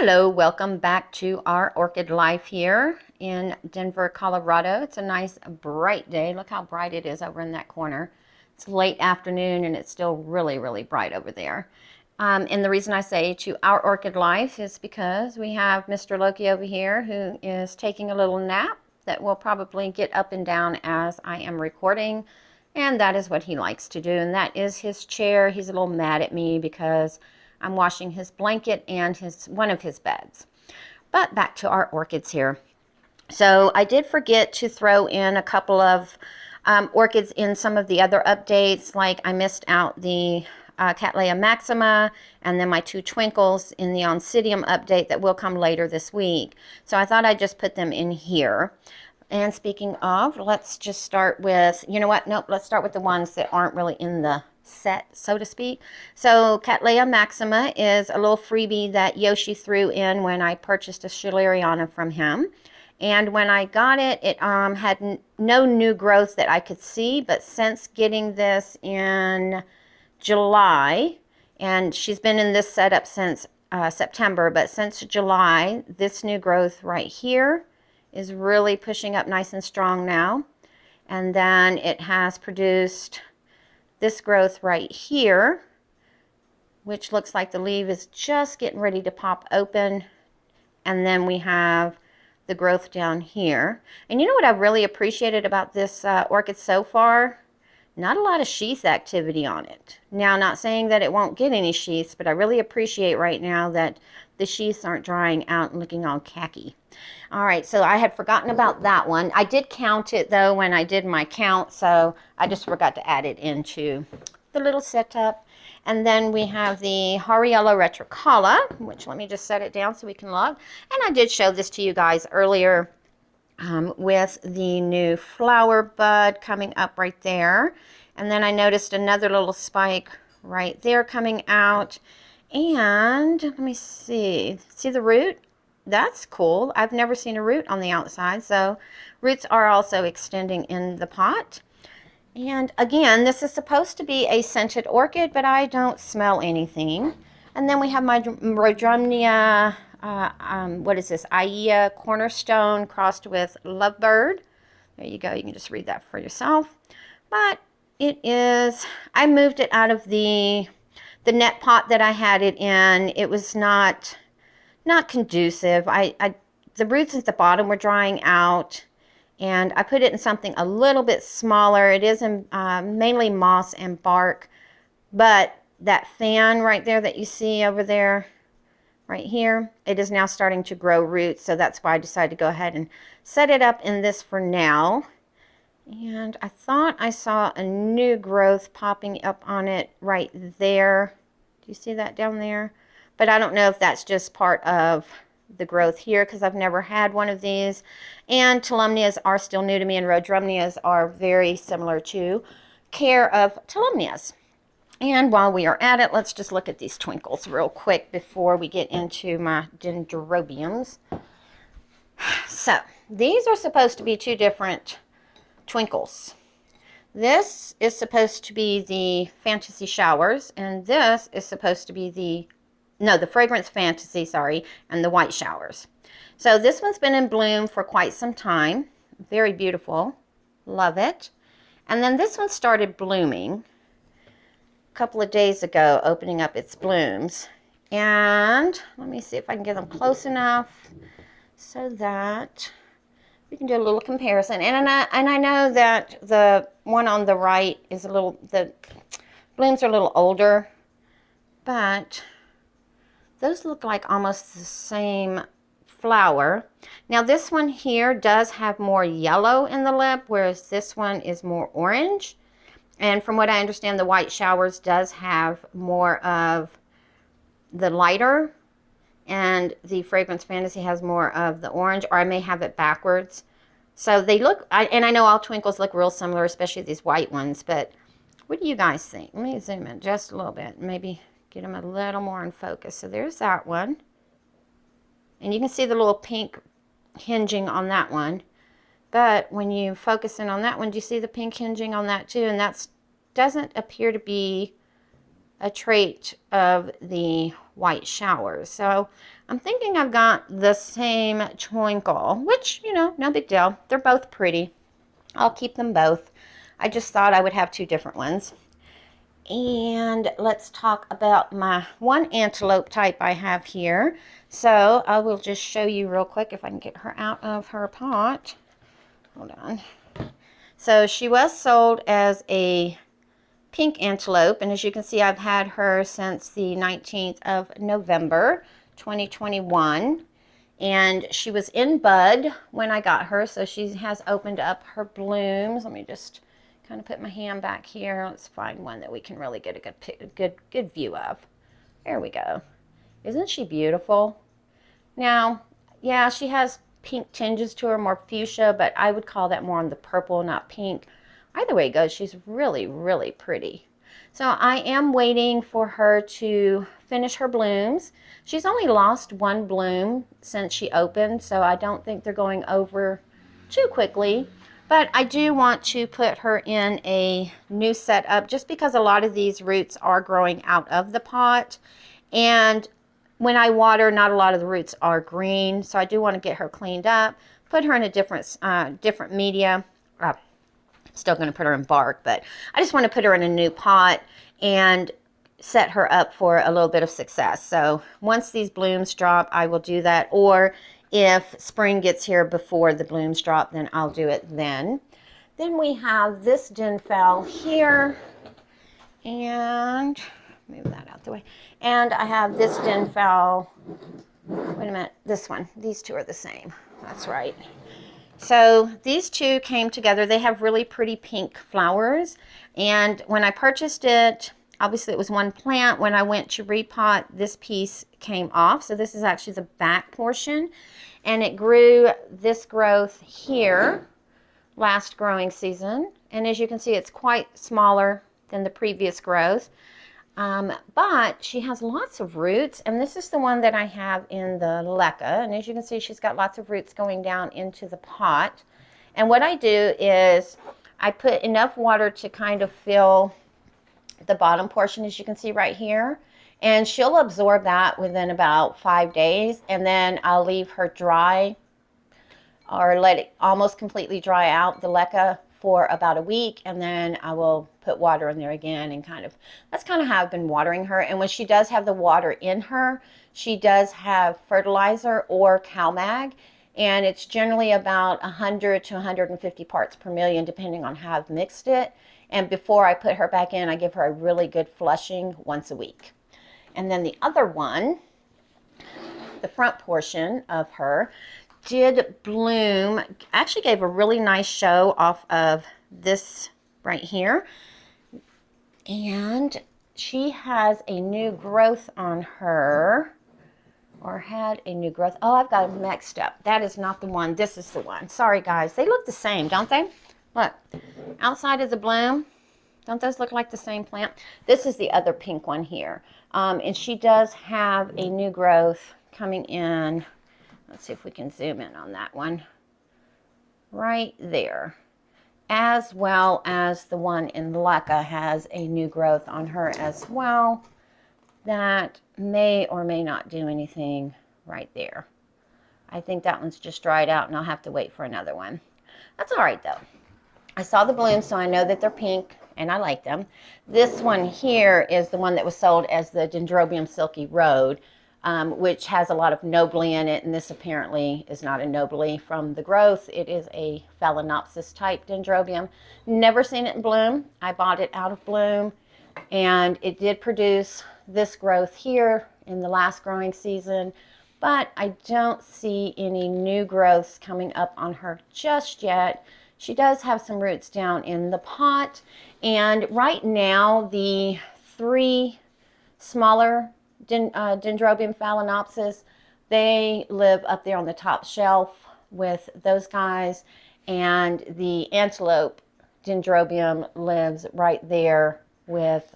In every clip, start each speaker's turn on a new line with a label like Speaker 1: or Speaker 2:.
Speaker 1: Hello, welcome back to our orchid life here in Denver, Colorado. It's a nice bright day. Look how bright it is over in that corner. It's late afternoon and it's still really bright over there. And the reason I say to our orchid life is because we have Mr. Loki over here who is taking a little nap that will probably get up and down as I am recording. And that is what he likes to do. And that is his chair. He's a little mad at me because I'm washing his blanket and one of his beds. But back to our orchids here. So I did forget to throw in a couple of orchids in some of the other updates. Like I missed out the Cattleya maxima and then my two twinkles in the Oncidium update that will come later this week. So I thought I'd just put them in here. And speaking of, let's just start with, you know what? Nope, let's start with the ones that aren't really in the set, so to speak. So Cattleya maxima is a little freebie that Yoshi threw in when I purchased a Schilleriana from him. And when I got it, it had no new growth that I could see, but since getting this in July, and she's been in this setup since September, but since July, this new growth right here is really pushing up nice and strong now. And then it has produced this growth right here, which looks like the leaf is just getting ready to pop open. And then we have the growth down here. And you know what I've really appreciated about this orchid so far? Not a lot of sheath activity on it. Now, not saying that it won't get any sheaths, but I really appreciate right now that the sheaths aren't drying out and looking all khaki. All right, so I had forgotten about that one. I did count it, though, when I did my count, so I just forgot to add it into the little setup. And then we have the Hariella retricala, which let me just set it down so we can look. And I did show this to you guys earlier with the new flower bud coming up right there. And then I noticed another little spike right there coming out. And let me see the root? That's cool. I've never seen a root on the outside, so roots are also extending in the pot. And again, this is supposed to be a scented orchid, but I don't smell anything. And then we have my Rhodrumnia, what is this, Iea Cornerstone crossed with Lovebird. There you go, you can just read that for yourself. But it is, I moved it out of the net pot that I had it in. It was not conducive. The roots at the bottom were drying out, and I put it in something a little bit smaller. It is mainly moss and bark, but that fan right there that you see over there, right here, it is now starting to grow roots, so that's why I decided to go ahead and set it up in this for now. And I thought I saw a new growth popping up on it right there. Do you see that down there? But I don't know if that's just part of the growth here because I've never had one of these. And Tolumnias are still new to me, and Rhodrumnias are very similar to care of Tolumnias. And while we are at it, let's just look at these twinkles real quick before we get into my Dendrobiums. So these are supposed to be two different twinkles. This is supposed to be the Fantasy Showers, and this is supposed to be the Fragrance Fantasy, sorry, and the White Showers. So this one's been in bloom for quite some time. Very beautiful. Love it. And then this one started blooming a couple of days ago, opening up its blooms. And let me see if I can get them close enough so that we can do a little comparison. And I know that the one on the right is the blooms are a little older, but those look like almost the same flower. Now this one here does have more yellow in the lip, whereas this one is more orange. And from what I understand, the White Showers does have more of the lighter, and the Fragrance Fantasy has more of the orange, or I may have it backwards. So they look, and I know all twinkles look real similar, especially these white ones, but what do you guys think? Let me zoom in just a little bit, maybe get them a little more in focus. So there's that one. And you can see the little pink hinging on that one. But when you focus in on that one, do you see the pink hinging on that too? And that doesn't appear to be a trait of the White Showers. So I'm thinking I've got the same twinkle, which, you know, no big deal. They're both pretty. I'll keep them both. I just thought I would have two different ones. And let's talk about my one antelope type I have here. So I will just show you real quick if I can get her out of her pot. Hold on. So she was sold as a pink antelope, and as you can see, I've had her since the 19th of November 2021, and she was in bud when I got her, so she has opened up her blooms. Let me just kind of put my hand back here. Let's find one that we can really get a good view of. There we go. Isn't she beautiful? Now, yeah, she has pink tinges to her, more fuchsia, but I would call that more on the purple, not pink. Either way it goes, she's really, really pretty. So I am waiting for her to finish her blooms. She's only lost one bloom since she opened, so I don't think they're going over too quickly. But I do want to put her in a new setup just because a lot of these roots are growing out of the pot. And when I water, not a lot of the roots are green, so I do want to get her cleaned up, put her in a different media. Still going to put her in bark, but I just want to put her in a new pot and set her up for a little bit of success. So once these blooms drop, I will do that. Or if spring gets here before the blooms drop, then I'll do it then. Then we have this Denfell here, and move that out the way. And I have this Denfell. Wait a minute, this one. These two are the same. That's right. So these two came together. They have really pretty pink flowers. And when I purchased it, obviously it was one plant. When I went to repot, this piece came off. So this is actually the back portion. And it grew this growth here last growing season. And as you can see, it's quite smaller than the previous growth. But she has lots of roots, and this is the one that I have in the leca. And as you can see, she's got lots of roots going down into the pot. And what I do is I put enough water to kind of fill the bottom portion, as you can see right here. And she'll absorb that within about 5 days, and then I'll leave her dry or let it almost completely dry out the leca for about a week, and then I will put water in there again, and that's kind of how I've been watering her. And when she does have the water in her, she does have fertilizer or CalMag, and it's generally about 100 to 150 parts per million depending on how I've mixed it. And before I put her back in, I give her a really good flushing once a week. And then the other one, the front portion of her, did bloom, actually gave a really nice show off of this right here. And she has a new growth on her, or had a new growth. Oh, I've got it mixed up. That is not the one. This is the one. Sorry, guys. They look the same, don't they? Look, outside of the bloom, don't those look like the same plant? This is the other pink one here. And she does have a new growth coming in. Let's see if we can zoom in on that one. Right there. As well as the one in leca has a new growth on her as well. That may or may not do anything right there. I think that one's just dried out, and I'll have to wait for another one. That's all right, though. I saw the blooms, so I know that they're pink, and I like them. This one here is the one that was sold as the Dendrobium Silky Road, which has a lot of nobly in it, and this apparently is not a nobly from the growth. It is a phalaenopsis type dendrobium. Never seen it in bloom. I bought it out of bloom, and it did produce this growth here in the last growing season, but I don't see any new growths coming up on her just yet. She does have some roots down in the pot, and right now the 3 smaller Dendrobium phalaenopsis, they live up there on the top shelf with those guys, and the antelope Dendrobium lives right there with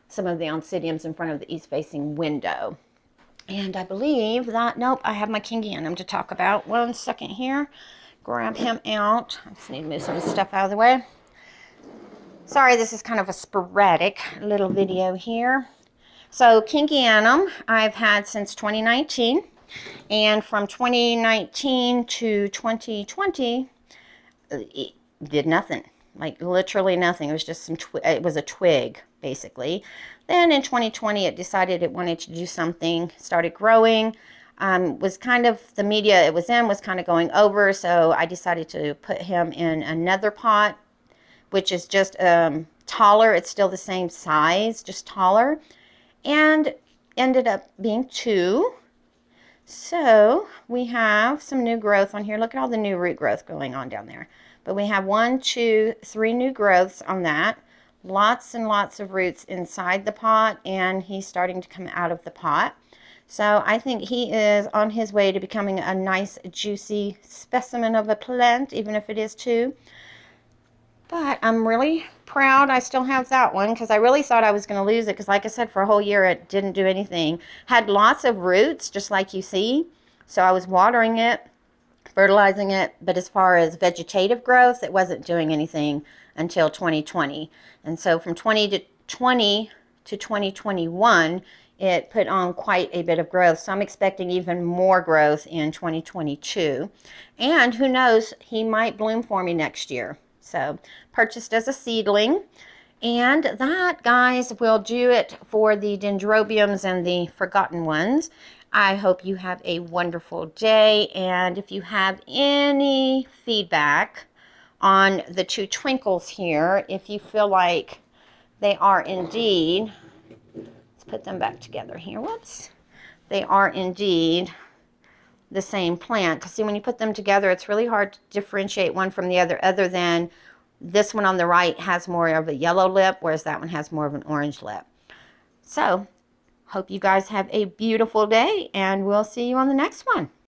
Speaker 1: some of the oncidiums in front of the east-facing window. And I believe that, nope, I have my Kingianum to talk about. 1 second here. Grab him out. I just need to move some stuff out of the way. Sorry, this is kind of a sporadic little video here. So Kingianum I've had since 2019. And from 2019 to 2020, it did nothing. Like literally nothing. It was just it was a twig, basically. Then in 2020, it decided it wanted to do something, started growing. Was kind of, the media it was in was kind of going over, so I decided to put him in another pot, which is just taller. It's still the same size, just taller, and ended up being 2. So we have some new growth on here. Look at all the new root growth going on down there. But we have 1, 2, 3 new growths on that. Lots and lots of roots inside the pot, and he's starting to come out of the pot. So I think he is on his way to becoming a nice, juicy specimen of a plant, even if it is 2. But I'm really proud I still have that one, because I really thought I was going to lose it, because like I said, for a whole year it didn't do anything. Had lots of roots, just like you see. So I was watering it, fertilizing it, but as far as vegetative growth, it wasn't doing anything until 2020. And so from 2020 to 2021, it put on quite a bit of growth. So I'm expecting even more growth in 2022. And who knows, he might bloom for me next year. So purchased as a seedling. And that, guys, will do it for the dendrobiums and the forgotten ones. I hope you have a wonderful day. And if you have any feedback on the 2 twinkles here, if you feel like they are indeed, let's put them back together here. Whoops. They are indeed the same plant. Because see, when you put them together, it's really hard to differentiate one from the other than this one on the right has more of a yellow lip, whereas that one has more of an orange lip. So, hope you guys have a beautiful day, and we'll see you on the next one.